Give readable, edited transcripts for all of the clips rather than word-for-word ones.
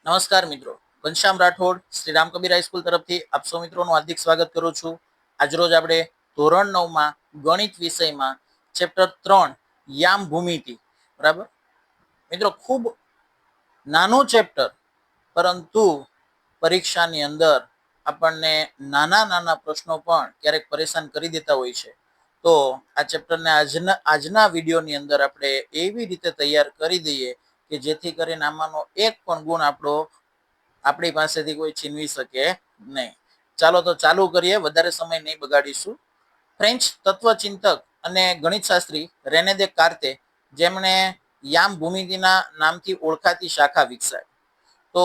નમસ્કાર મિત્રો, ઘનશ્યામ રાઠોડ શ્રી રામ કબીર હાઈસ્કૂલ તરફથી આપ સૌ મિત્રોનું હાર્દિક સ્વાગત કરું છું. આજરોજ આપણે ધોરણ 9માં ગણિત વિષયમાં ચેપ્ટર 3 યામ ભૂમિતિ, બરાબર મિત્રો, ખૂબ નાનું ચેપ્ટર, પરંતુ પરીક્ષાની અંદર આપણને નાના નાના પ્રશ્નો પણ ક્યારેક પરેશાન કરી દેતા હોય છે. તો આ ચેપ્ટરને આજના વિડીયોની અંદર આપણે એવી રીતે તૈયાર કરી દઈએ કે જેથી કરીને આમાંનો એક પણ ગુણ આપણી પાસેથી કોઈ છીનવી શકે નહીં. ચાલો તો ચાલુ કરીએ, વધારે સમય નહીં બગાડીશું. ફ્રેન્ચ તત્વચિંતક અને ગણિતશાસ્ત્રી રેને દેકાર્તે, જેમણે યામ ભૂમિતિના નામથી ઓળખાતી શાખા વિકસાવી. તો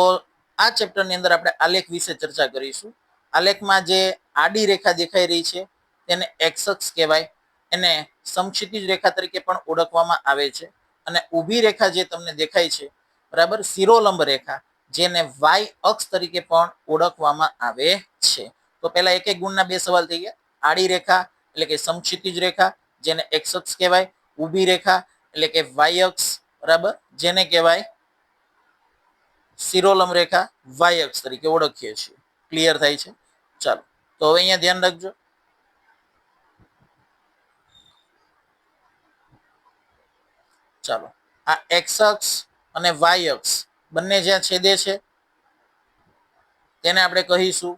આ ચેપ્ટરની અંદર આપણે આલેખ વિશે ચર્ચા કરીશું. આલેખમાં જે આડી રેખા દેખાઈ રહી છે તેને એક્સ અક્ષ કહેવાય. એને સમક્ષિતિજ રેખા તરીકે પણ ઓળખવામાં આવે છે. અને ઊભી રેખા જે તમને દેખાય છે, બરાબર, શિરોલંબ રેખા, જેને વાય અક્ષ તરીકે પણ ઓળખવામાં આવે છે. તો પહેલા એક એક ગુણના બે સવાલ થઈ ગયા. આડી રેખા એટલે કે સમક્ષિતિજ રેખા, જેને એક્સ અક્ષ કહેવાય. ઊભી રેખા એટલે કે વાય અક્ષ, બરાબર, જેને કહેવાય શિરોલંબ રેખા, વાય અક્ષ તરીકે ઓળખીએ છીએ. ક્લિયર થાય છે? ચાલો, તો હવે અહીંયા ધ્યાન રાખજો. ચાલો, આ એક્સ અક્ષ અને વાય અક્ષ બંને જ્યાં છેદે છે તેને આપણે કહીશું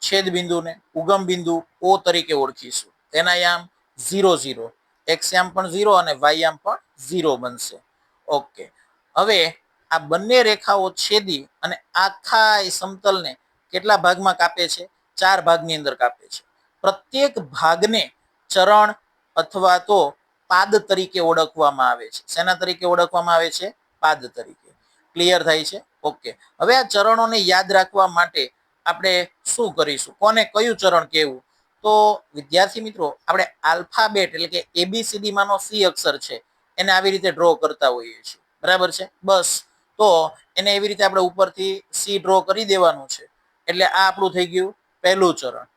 છેદ બિંદુને ઉગમ બિંદુ ઓ તરીકે ઓળખીશું. તેના યામ 0 0, એક્સ યામ પણ 0 અને વાય યામ પણ 0 બનશે. ઓકે, હવે આ બંને રેખાઓ છેદી અને આખા સમતલને કેટલા ભાગમાં કાપે છે? 4 ભાગની અંદર કાપે છે. પ્રત્યેક ભાગને ચરણ અથવા તો પાદ તરીકે ઓળખવામાં આવે છે. શેના તરીકે ઓળખવામાં આવે છે? પાદ તરીકે. ક્લિયર થાય છે? ઓકે, હવે આ ચરણોને યાદ રાખવા માટે આપણે શું કરીશું? કોને કયું ચરણ કહેવું? તો વિદ્યાર્થી મિત્રો, આપણે આલ્ફાબેટ એટલે કે એબીસીડી માંનો સી અક્ષર છે એને આવી રીતે ડ્રો કરતા હોઈએ છીએ, બરાબર છે? બસ, તો એને એવી રીતે આપણે ઉપરથી સી ડ્રો કરી દેવાનું છે. એટલે આ આપણું થઈ ગયું પહેલું ચરણ,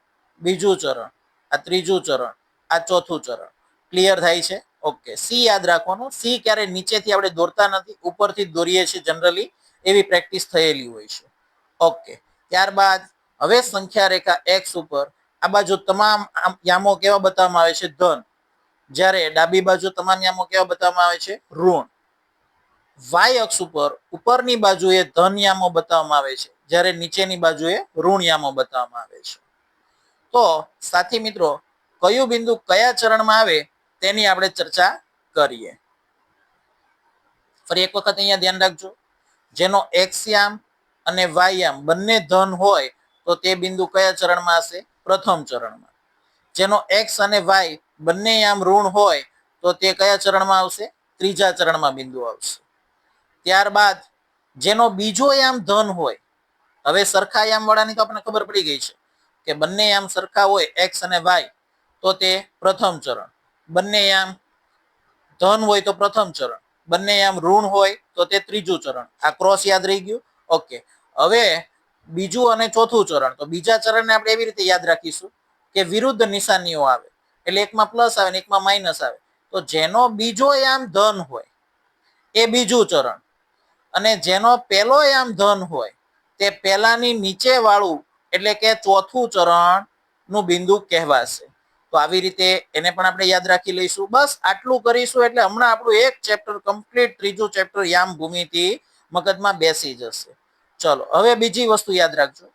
બીજું ચરણ, આ ત્રીજું ચરણ, આ ચોથું ચરણ. ક્લિયર થાય છે? ઓકે, સી યાદ રાખવાનું. સી ક્યારે નીચેથી આપણે દોરતા નથી, ઉપરથી દોરીએ છીએ જનરલી, એવી પ્રેક્ટિસ થયેલી હોય છે. ઓકે, ત્યારબાદ હવે સંખ્યા રેખા એક્સ ઉપર આ બાજુ તમામ યામો કેવા બતાવવામાં આવે છે? ધન. જ્યારે ડાબી બાજુ તમામ યામો કેવા બતાવવામાં આવે છે? ઋણ. વાય અક્ષ ઉપર ઉપરની બાજુએ ધન યામો બતાવવામાં આવે છે, જ્યારે નીચેની બાજુએ ઋણ યામો બતાવવામાં આવે છે. તો સાથી મિત્રો, કયું બિંદુ કયા ચરણમાં આવે તેની આપણે ચર્ચા કરીએ. ફરી એક વખત અહીંયા ધ્યાન રાખજો. જેનો એક્સ યામ અને વાય યામ બંને ધન હોય તો તે બિંદુ કયા ચરણમાં હશે? પ્રથમ ચરણમાં. જેનો એક્સ અને વાય બંને યામ ઋણ હોય તો તે કયા ચરણમાં આવશે? ત્રીજા ચરણમાં બિંદુ આવશે. ત્યારબાદ જેનો બીજો યામ ધન હોય, હવે સરખા યામ વાળાની તો આપણને ખબર પડી ગઈ છે કે બંને યામ સરખા હોય એક્સ અને વાય તો તે પ્રથમ ચરણ. બંને યામ ધન હોય તો પ્રથમ ચરણ, બંને યામ ઋણ હોય તો તે ત્રીજું ચરણ. આ ક્રોસ યાદ રહી ગયું? ઓકે, હવે બીજું અને ચોથું ચરણ. તો બીજા ચરણને આપણે એવી રીતે યાદ રાખીશું કે વિરુદ્ધ નિશાનીઓ આવે, એટલે એકમાં પ્લસ આવે ને એકમાં માઇનસ આવે. તો જેનો બીજો યામ ધન હોય એ બીજું ચરણ, અને જેનો પહેલો યામ ધન હોય તે પહેલાની નીચે વાળું એટલે કે ચોથું ચરણ નું બિંદુ કહેવાશે. તો આવી રીતે એને પણ આપણે યાદ રાખી લઈશું. બસ આટલું કરીશું એટલે હમણાં આપણું એક ચેપ્ટર કમ્પ્લીટ, ત્રીજું ચેપ્ટર યામ ભૂમિતિ મગજમાં બેસી જશે. ચલો, હવે બીજી વસ્તુ યાદ રાખજો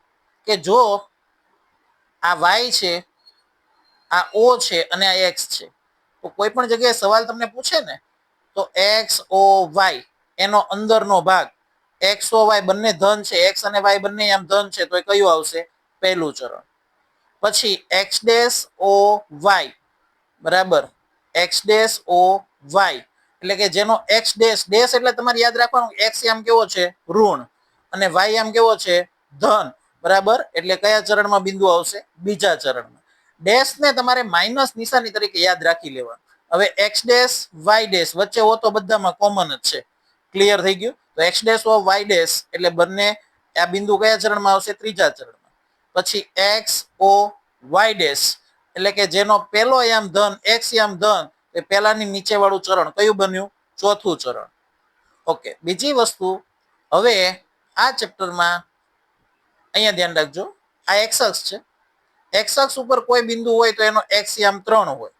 કે જો આ વાય છે, આ ઓ છે અને આ એક્સ છે, તો કોઈ પણ જગ્યાએ સવાલ તમને પૂછે ને તો એક્સ ઓ વાય એનો અંદરનો ભાગ, એક્સ ઓ વાય બંને ધન છે, એક્સ અને વાય બંને આમ ધન છે, તો એ કયું આવશે? પહેલું ચરણ. પછી એક્સ ડેશ ઓ વાય, બરાબર, એક્સ ડેશ ઓ વાય એટલે કે જેનો એક્સ ડેશ, ડેશ એટલે તમારે યાદ રાખવાનું એક્સ આમ કેવો છે? ઋણ, અને વાય આમ કેવો છે? ધન, બરાબર. એટલે કયા ચરણમાં બિંદુ આવશે? બીજા ચરણમાં. ડેશ ને તમારે માઇનસ નિશાની તરીકે યાદ રાખી લેવાનું. હવે એક્સ ડેશ વાય ડેશ વચ્ચે ઓ તો બધામાં કોમન જ છે. ક્લિયર થઈ ગયું? તો x dash o y dash એટલે બંને આ બિંદુ કયા ચરણમાં આવશે? ત્રીજા ચરણમાં. પછી એક્સ ઓ વાય ડેશ એટલે કે જેનો પહેલો યામ ધન, એક્સ યામ ધન, એ પહેલાની નીચે વાળું ચરણ કયું બન્યું? ચોથું ચરણ. ઓકે, બીજી વસ્તુ, હવે આ ચેપ્ટરમાં અહીંયા ધ્યાન રાખજો, આ એક્સ અક્ષ છે. એક્સ અક્ષ ઉપર કોઈ બિંદુ હોય તો એનો એક્સ યામ 3 હોય,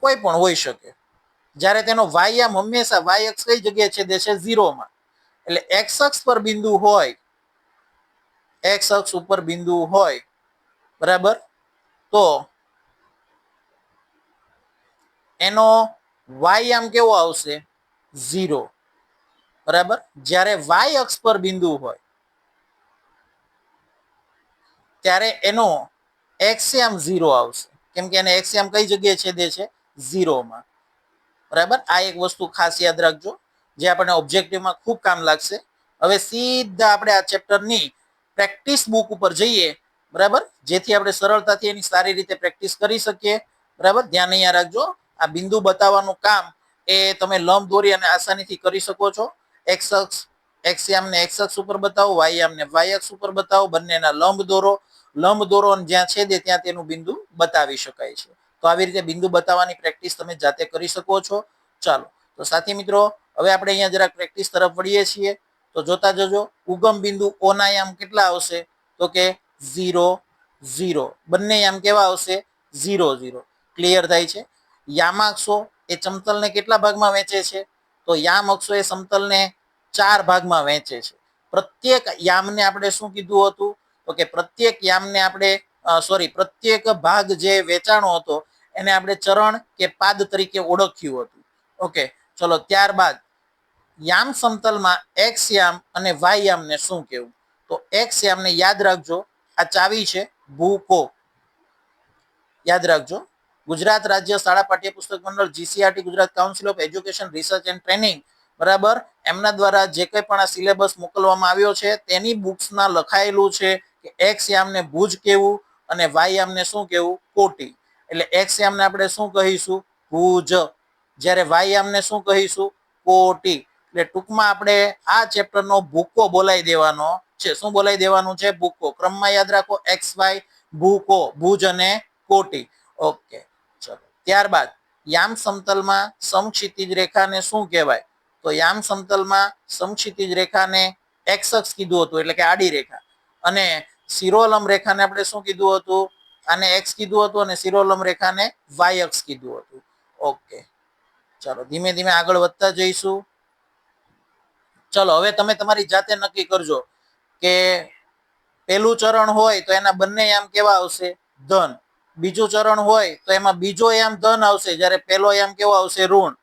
કોઈ પણ હોઈ શકે. જ્યારે તેનો વાય યામ હંમેશા વાય અક્ષ કઈ જગ્યાએ છેદે છે? 0 માં. એટલે એક્સ અક્ષ પર બિંદુ હોય, એક્સ અક્ષ ઉપર બિંદુ હોય, બરાબર, તો એનો વાય યામ કેવો આવશે? 0. બરાબર. જ્યારે વાય અક્ષ પર બિંદુ હોય ત્યારે એનો એક્સ યામ 0 આવશે, કેમ કે એને એક્સ યામ કઈ જગ્યાએ છેદે છે? 0 માં. બરાબર. આ એક વસ્તુ ખાસ યાદ રાખજો, જે આપણને ઓબ્જેક્ટિવમાં ખૂબ કામ લાગશે. હવે સીધા આપણે આ ચેપ્ટરની પ્રેક્ટિસ બુક ઉપર જઈએ, બરાબર, જેથી આપણે સરળતાથી એની સારી રીતે પ્રેક્ટિસ કરી શકીએ. બરાબર. ધ્યાન અહીંયા રાખજો, આ બિંદુ બતાવવાનું કામ એ તમે લંબ દોરી અને આસાનીથી કરી શકો છો. એક્સ અક્ષ, એક્સ યામને એક્સ અક્ષ ઉપર બતાવો, વાય યામને વાય અક્ષ ઉપર બતાવો, બંનેના લંબ દોરો. લંબ દોરો અને જ્યાં છેદે ત્યાં તેનું બિંદુ બતાવી શકાય છે. તો આવી રીતે બિંદુ બતાવવાની પ્રેક્ટિસ તમે જાતે કરી શકો છો. ચાલો તો સાથી મિત્રો, હવે આપણે અહીંયા જરાક પ્રેક્ટિસ તરફ વળીએ છીએ. તો જોતા જજો, ઉગમ બિંદુ ઓ ના યામ કેટલા આવશે? તો કે 0 0. બંને યામ કેવા આવશે? 0 0. ક્લિયર થાય છે? યામાક્ષો એ સમતલને કેટલા ભાગમાં વહેંચે છે? તો યામ અક્ષો એ સમતલને 4 ભાગમાં વહેંચે છે. પ્રત્યેક યામને આપણે શું કીધું હતું? તો કે પ્રત્યેક યામને આપણે પ્રત્યેક ભાગ જે વેચાણો હતો એને આપણે ચરણ કે પાદ તરીકે ઓળખ્યું હતું. ઓકે, ચલો ત્યારબાદ યામ સમતલમાં એક્સ યામ અને વાય યામને શું કહેવું? તો એક્સ યામને યાદ રાખજો, આ ચાવી છે, ભૂકો. યાદ રાખજો, ગુજરાત રાજ્ય શાળા પાઠ્યપુસ્તક મંડળ GCRT Gujarat council of education research and training, બરાબર, એમના દ્વારા જે કંઈ પણ આ સિલેબસ મોકલવામાં આવ્યો છે તેની બુક્સમાં લખાયેલું છે કે એક્સ યામને ભુજ કેવું અને વાય યામને શું કેવું? કોટી. એટલે એક્સ યામને આપણે શું કહીશું? ભુજ. જ્યારે વાય યામને શું કહીશું? કોટી. એટલે ટૂંકમાં આપણે આ ચેપ્ટરનો ભૂકો બોલાવી દેવાનો છે. શું બોલાવી દેવાનું છે? ભૂકો. ક્રમમાં યાદ રાખો, એક્સ વાય, ભૂકો, ભુજ અને કોટી. ઓકે, ચલો ત્યારબાદ યામ સમતલમાં સમક્ષિતિજ રેખાને શું કહેવાય? તો યામ સમતલમાં સમક્ષિતિજ રેખાને એક્સ અક્ષ કીધું હતું, એટલે કે આડી રેખા. અને શિરોલંબ રેખાને આપણે શું કીધું હતું? આને એક્સ કીધું હતું, અને શિરોલંબ રેખાને વાય અક્ષ કીધું હતું. ઓકે, ચાલો ધીમે ધીમે આગળ વધતા જઈશું. ચલો હવે તમે તમારી જાતે નક્કી કરજો કે પહેલું ચરણ હોય તો એના બંને યામ કેવા આવશે? ધન. બીજું ચરણ હોય તો એમાં બીજો યામ ધન આવશે, જ્યારે પહેલો યામ કેવો આવશે? ઋણ.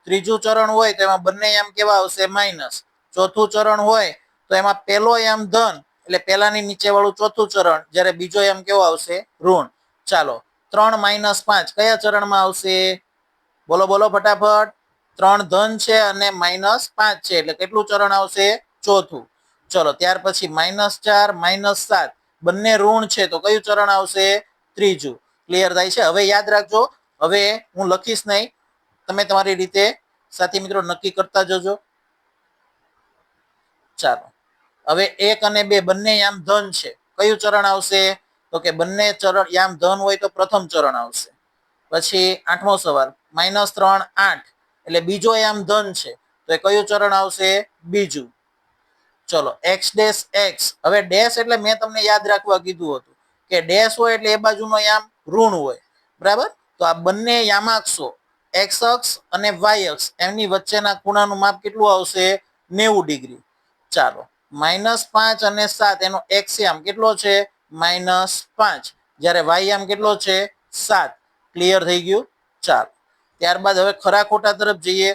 ત્રીજું ચરણ હોય તો એમાં બંને યામ કેવા આવશે? માઇનસ. ચોથું ચરણ હોય તો એમાં પહેલો યામ ધન, એટલે પહેલાની નીચે વાળું ચોથું ચરણ, જ્યારે બીજો યામ કેવો આવશે? ઋણ. ચાલો 3 - 5 કયા ચરણમાં આવશે? બોલો બોલો ફટાફટ. 3 ધન છે અને -5 છે, એટલે કેટલું ચરણ આવશે? ચોથું. ચલો ત્યાર પછી -4 -7 બંને ઋણ છે, તો કયું ચરણ આવશે? ત્રીજું. ક્લિયર થાય છે? હવે યાદ રાખજો, હવે હું લખીશ નહીં, તમે તમારી રીતે સાથી મિત્રો નક્કી કરતા જજો. ચાલો હવે 1 અને 2 બંને યામ ધન છે, કયું ચરણ આવશે? તો કે બંને ચરણ યામ ધન હોય તો પ્રથમ ચરણ આવશે. પછી 8મો સવાલ, -3 8, એટલે બીજો યામ ધન છે, તો એ કયું ચરણ આવશે? બીજું. ચલો એક્સ ડેશ એક્સ, હવે ડેશ એટલે મેં તમને યાદ રાખવા કીધું હતું કે ડેશ હોય એટલે એ બાજુનો યામ ઋણ હોય, બરાબર. તો આ બંને યામાક્ષો એક્સ અક્ષ અને વાય અક્ષ એમની વચ્ચેના ખૂણાનું માપ કેટલું આવશે? 90 ડિગ્રી. ચાલો -5 અને 7 એનો એક્સ યામ કેટલો છે? -5, જ્યારે વાય યામ કેટલો છે? 7. ક્લિયર થઈ ગયું? ચાલો ત્યારબાદ હવે ખરા ખોટા તરફ જઈએ.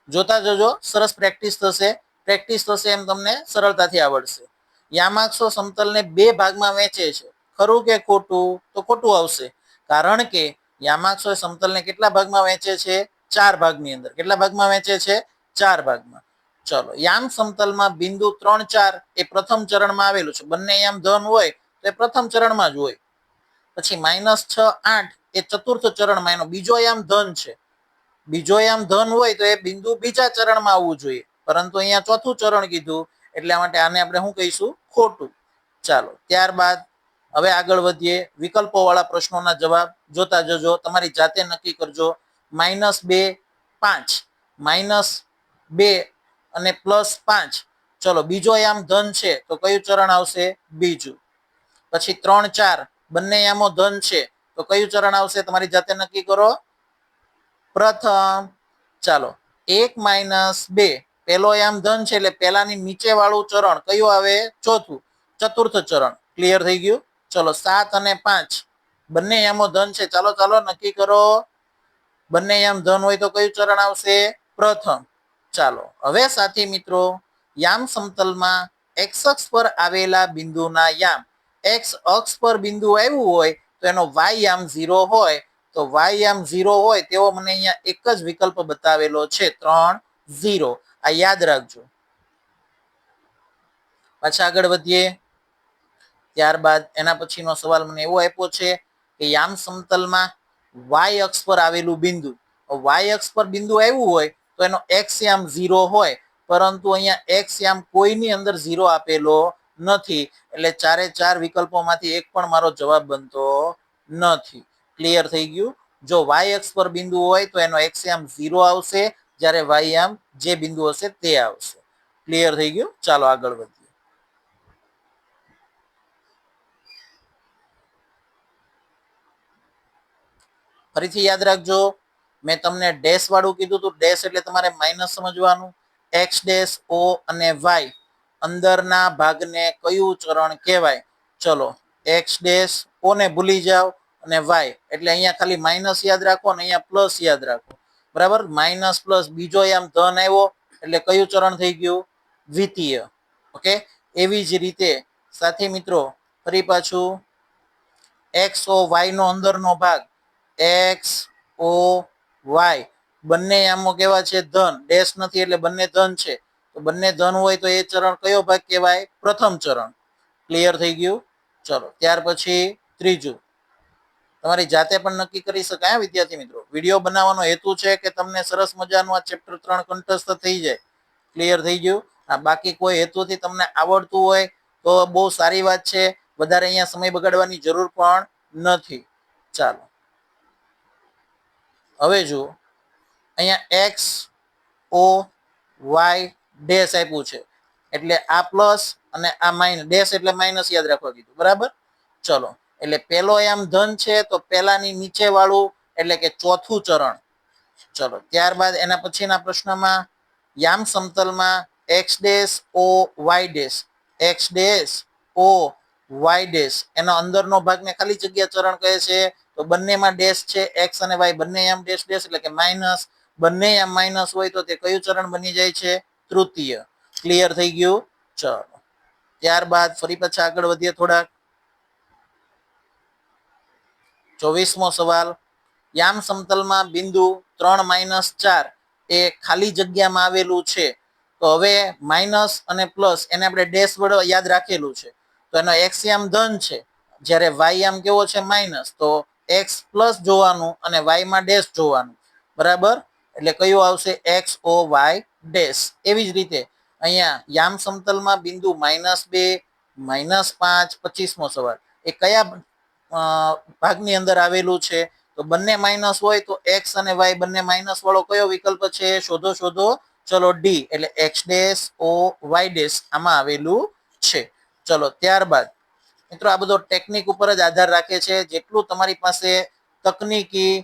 જોતા જજો, સરસ પ્રેક્ટિસ થશે એમ તમને સરળતાથી આવડશે. યામાક્ષો સમતલને 2 ભાગમાં વહેંચે છે, ખરું કે ખોટું? તો ખોટું આવશે, કારણ કે યામાક્ષો સમતલને કેટલા ભાગમાં વહેંચે છે? 4 ભાગની અંદર. કેટલા ભાગમાં વહેંચે છે? 4 ભાગમાં. ચલો યામ સમતલમાં બિંદુ 3 4 એ પ્રથમ ચરણમાં આવેલું છે. બંને યામ ધન હોય તો એ પ્રથમ ચરણમાં જ હોય. પછી -6 8 એ ચતુર્થ ચરણમાં, એનો બીજો યામ ધન છે. બીજો યામ ધન હોય તો એ બિંદુ બીજા ચરણમાં આવવું જોઈએ, પરંતુ અહીંયા ચોથું ચરણ કીધું, એટલા માટે આને આપણે શું કહીશું? ખોટું. ચાલો ત્યારબાદ હવે આગળ વધીએ. વિકલ્પો વાળા પ્રશ્નોના જવાબ જોતા જજો, તમારી જાતે નક્કી કરજો. -2 5, -2 અને +5. ચલો બીજો યામ ધન છે તો કયું ચરણ આવશે? બીજું. પછી 3 4 બંને યામો ધન છે તો કયું ચરણ આવશે? તમારી જાતે નક્કી કરો. પ્રથમ. ચાલો 1 - 2 પહેલો યામ ધન છે એટલે પહેલાની નીચે વાળું ચરણ કયું આવે? ચોથું. ચતુર્થ ચરણ. ક્લિયર થઈ ગયું? ચલો 7 અને 5 બંને યામો ધન છે. ચાલો ચાલો નક્કી કરો. બંને યામ ધન હોય તો કયું ચરણ આવશે? પ્રથમ. ચાલો હવે સાથી મિત્રો, યામ સમતલમાં x અક્ષ પર આવેલા બિંદુના યામ x અક્ષ પર બિંદુ આવ્યું હોય તો એનો y યામ 0 હોય તો y યામ 0 હોય તેવો મને અહીંયા એક જ વિકલ્પ બતાવેલો છે 3 0. આ યાદ રાખજો. પાછા આગળ વધીએ. ત્યારબાદ એના પછીનો સવાલ મને એવો આપ્યો છે કે યામ સમતલમાં y અક્ષ પર આવેલું બિંદુ, y અક્ષ પર બિંદુ આવ્યું હોય તો એનો x યામ 0 હોય, પરંતુ અહીંયા x યામ કોઈની અંદર 0 આપેલો નથી, એટલે ચારે ચાર વિકલ્પોમાંથી એક પણ મારો જવાબ બનતો નથી. ક્લિયર થઈ ગયું? જો y અક્ષ પર બિંદુ હોય તો એનો x યામ 0 આવશે, જ્યારે y યામ જે બિંદુ હશે તે આવશે. ક્લિયર થઈ ગયું? ચાલો આગળ વધીએ. ફરીથી યાદ રાખજો, મેં તમને ડેશ વાળું કીધું હતું. ડેશ એટલે તમારે માઇનસ સમજવાનું. એક્સ ડેશ, ઓ અને વાય અંદરના ભાગને કયું ચરણ કહેવાય? ચલો એક્સ ડેશ, ઓ ને ભૂલી જાઓ અને વાય એટલે અહીંયા ખાલી માઇનસ યાદ રાખો અને અહીંયા પ્લસ યાદ રાખો. બરાબર? માઇનસ પ્લસ બીજો આમ ધન આવ્યો એટલે કયું ચરણ થઈ ગયું? દ્વિતીય. ઓકે, એવી જ રીતે સાથી મિત્રો ફરી પાછું એક્સ ઓ વાય નો અંદરનો ભાગ એક્સ ઓ વાય બંને યામો કેવા છે? ધન. ડેશ નથી એટલે બંને ધન છે, તો બંને ધન હોય તો એ ચરણ કયો ભાગ કહેવાય? પ્રથમ ચરણ. ક્લિયર થઈ ગયું? ચલો ત્યાર પછી ત્રીજું. તમારી જાતે પણ નક્કી કરી શકાય વિદ્યાર્થી મિત્રો. વિડીયો બનાવવાનો હેતુ છે કે તમને સરસ મજાનું આ ચેપ્ટર 3 કંઠસ્થ થઈ જાય. ક્લિયર થઈ ગયું? આ બાકી કોઈ હેતુથી તમને આવડતું હોય તો બહુ સારી વાત છે. વધારે અહીંયા સમય બગાડવાની જરૂર પણ નથી. ચાલો હવે જુઓ, અહીંયા એક્સ ઓ વાય ડેશ આપ્યું છે એટલે આ પ્લસ અને આ માઇનસ. ડેશ એટલે માઇનસ યાદ રાખવા કીધું. બરાબર? ચલો એટલે પેલો આમ ધન છે તો પેલાની નીચે વાળું એટલે કે ચોથું ચરણ. ચલો ત્યારબાદ એના પછીના પ્રશ્નમાં યામ સમતલમાં x dash o y dash, x dash o y dash એનો અંદરનો ભાગને ખાલી જગ્યા ચરણ કહે છે. તો બંનેમાં ડેશ છે, એક્સ અને વાય બંને આમ ડેશ ડેશ એટલે કે માઇનસ. બંને આમ માઇનસ હોય તો તે કયું ચરણ બની જાય છે? તૃતીય. ક્લિયર થઈ ગયું? ચલો ત્યારબાદ ફરી પાછા આગળ વધીએ થોડાક. 24મો સવાલ. યામ સમતલમાં બિંદુ 3 - 4 એ ખાલી જગ્યામાં આવેલું છે. તો હવે માઇનસ અને પ્લસ એને આપણે ડેશ વડે યાદ રાખેલું છે, તો એનો એક્સ યામ ધન છે, જ્યારે વાય યામ કેવો છે? માઇનસ. તો એક્સ પ્લસ જોવાનું અને વાય માં ડેશ જોવાનું. બરાબર? એટલે કયું આવશે? X o y dash. એવી જ રીતે અહીંયા યામ સમતલમાં બિંદુ -2 -5 25મો સવાલ એ કયા ભાગની અંદર આવેલું છે? તો બંને માઇનસ હોય તો એક્સ અને વાય બંને માઇનસ વાળો કયો વિકલ્પ છે? શોધો શોધો. ચલો ડી એટલે x dash o y dash આમાં આવેલું છે. ચલો ત્યારબાદ મિત્રો આ બધો ટેકનિક ઉપર જ આધાર રાખે છે. જેટલું તમારી પાસે તકનીકી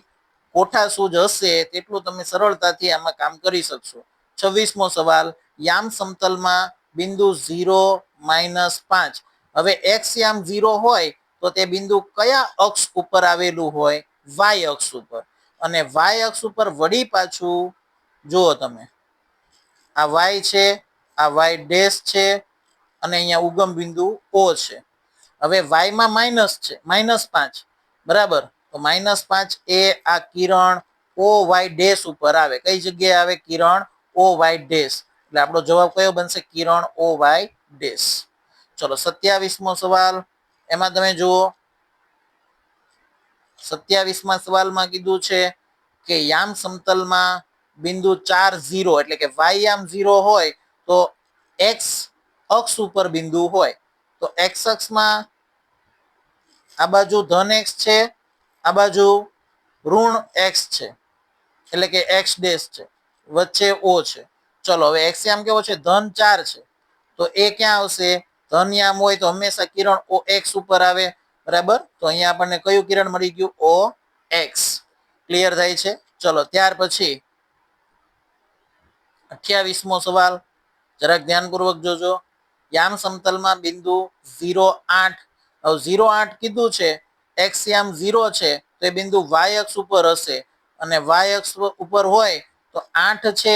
કોઠાસૂઝ હશે તેટલું તમે સરળતાથી આમાં કામ કરી શકશો. 26મો સવાલ. યામ સમતલમાં બિંદુ 0 - 5 હવે એક્સ યામ 0 હોય તો તે બિંદુ કયા અક્ષ ઉપર આવેલું હોય? વાય અક્ષ ઉપર. અને વાય અક્ષ ઉપર વળી પાછું જુઓ તમે, આ વાય છે, આ વાય ડેશ છે અને અહીંયા ઉગમ બિંદુ ઓ છે. હવે વાય માં માઇનસ છે, -5. બરાબર? તો -5 એ આ કિરણ ઓ વાય ડેશ ઉપર આવે. કઈ જગ્યાએ આવે? કિરણ ઓ વાય ડેશ. એટલે આપણો જવાબ કયો બનશે? કિરણ ઓ વાય ડેશ. ચલો 27મો સવાલ. એમાં તમે જુઓ 27મા સવાલમાં કીધું છે કે યામ સમતલમાં બિંદુ 4 0 એટલે કે વાય યામ 0 હોય તો એક્સ અક્ષ ઉપર બિંદુ હોય. તો એક્સ અક્ષમાં આ બાજુ ધન એક્સ છે, આ બાજુ ઋણ એક્સ છે એટલે કે એક્સ ડેશ છે, વચ્ચે ઓ છે. ચલો હવે એક્સયામ કેવો છે? ધન 4 છે, તો એ ક્યાં આવશે? ધનયામ હોય તો હંમેશા કિરણ ઓ એક્સ ઉપર આવે, બરાબર? તો અહીંયા આપણને કયું કિરણ મળી ગયું? ઓ એક્સ. ક્લિયર થાય છે? ચલો ત્યાર પછી 28મો સવાલ, જરાક ધ્યાનપૂર્વક જોજો. યામ સમતલમાં બિંદુ 0.8, હવે 0.8 કીધું છે, એક્સ યામ 0 છે, તો એ બિંદુ વાય અક્ષ ઉપર હશે, અને વાય અક્ષ ઉપર હોય તો 8 છે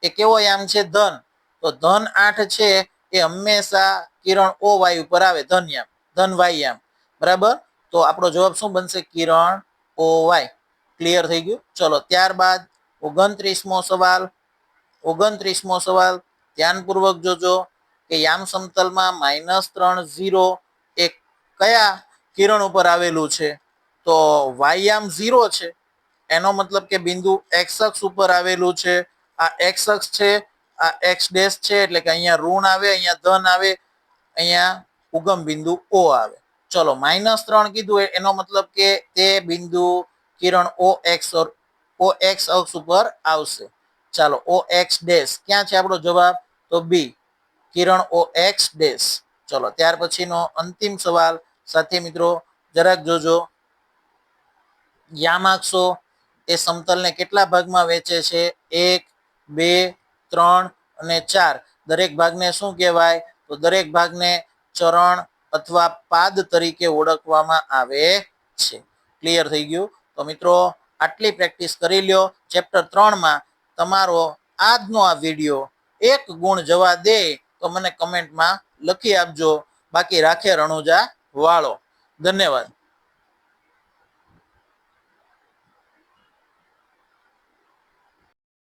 એ કેવો યામ છે? ધન. તો ધન 8 છે એ હંમેશા કિરણ ઓ વાય ઉપર આવે, ધન યામ, ધન વાય યામ, બરાબર? તો આપણો જવાબ શું બનશે? કિરણ ઓ વાય. ક્લિયર થઈ ગયું? ચલો ત્યારબાદ 29મો સવાલ, 29મો સવાલ ધ્યાનપૂર્વક જોજો કે યામ સમતલમાં -3 0 એ કયા કિરણ ઉપર આવેલું છે? તો વાય યામ 0 છે, એનો મતલબ કે બિંદુ એક્સ અક્ષ ઉપર આવેલું છે. આ એક્સ અક્ષ છે, આ એક્સ ડેશ છે, એટલે કે અહીંયા ઋણ આવે, અહીંયા ધન આવે, અહીંયા ઉગમ બિંદુ ઓ આવે. ચલો -3 કીધું એનો મતલબ કે તે બિંદુ કિરણ ઓ એક્સ અક્ષ ઉપર આવશે. ચાલો ઓ એક્સ ડેશ ક્યાં છે આપણો જવાબ? તો બી, કિરણ ઓ એક્સ ડેશ. ચલો ત્યાર પછીનો અંતિમ સવાલ સાથી મિત્રો જરાક જોજો. યામાક્ષો એ સમતલને કેટલા ભાગમાં વહેંચે છે? 1, 2, 3 અને 4. દરેક ભાગને શું કહેવાય? તો દરેક ભાગને ચરણ અથવા પાદ તરીકે ઓળખવામાં આવે છે. ક્લિયર થઈ ગયું? તો મિત્રો આટલી પ્રેક્ટિસ કરી લ્યો. ચેપ્ટર 3માં તમારો આજનો આ વિડીયો 1 ગુણ જવા દે તો મને કમેન્ટમાં લખી આપજો. બાકી રાખે રણુજા વાળો. ધન્યવાદ.